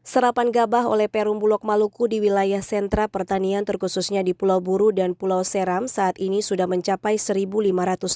Serapan gabah oleh Perum Bulog Maluku di wilayah sentra pertanian terkhususnya di Pulau Buru dan Pulau Seram saat ini sudah mencapai 1.500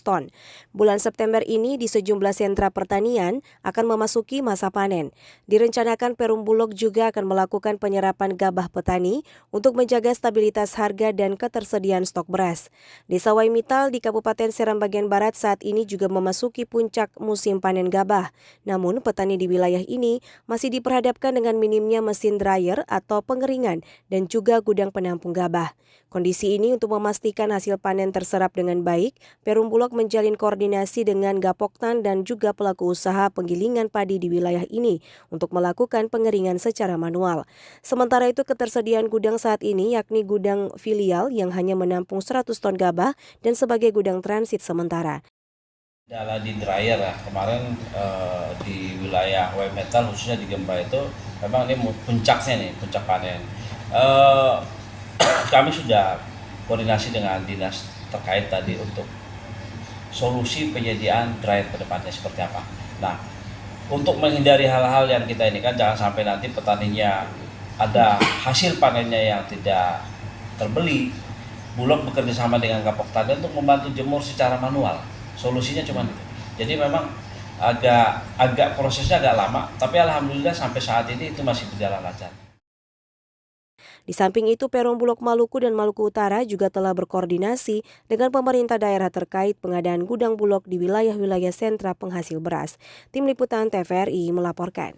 ton. Bulan September ini di sejumlah sentra pertanian akan memasuki masa panen. Direncanakan Perum Bulog juga akan melakukan penyerapan gabah petani untuk menjaga stabilitas harga dan ketersediaan stok beras. Desa Waimital di Kabupaten Seram bagian Barat saat ini juga memasuki puncak musim panen gabah. Namun petani di wilayah ini masih diperhadapkan dengan minimnya mesin dryer atau pengeringan dan juga gudang penampung gabah. Kondisi ini untuk memastikan hasil panen terserap dengan baik, Perum Bulog menjalin koordinasi dengan Gapoktan dan juga pelaku usaha penggilingan padi di wilayah ini untuk melakukan pengeringan secara manual. Sementara itu ketersediaan gudang saat ini yakni gudang filial yang hanya menampung 100 ton gabah dan sebagai gudang transit sementara. Adalah di dryer ya kemarin di wilayah Metal khususnya di Gemba itu memang ini puncaknya nih puncak panen. Eh, Kami sudah koordinasi dengan dinas terkait tadi untuk solusi penyediaan dryer ke depannya seperti apa. Nah, untuk menghindari hal-hal yang kita ini kan jangan sampai nanti petaninya ada hasil panennya yang tidak terbeli. Bulog bekerja sama dengan Kapok Tani untuk membantu jemur secara manual. Solusinya cuma itu. Jadi memang agak prosesnya agak lama, tapi alhamdulillah sampai saat ini itu masih berjalan lancar. Di samping itu, Perum Bulog Maluku dan Maluku Utara juga telah berkoordinasi dengan pemerintah daerah terkait pengadaan gudang bulog di wilayah-wilayah sentra penghasil beras. Tim Liputan TVRI melaporkan.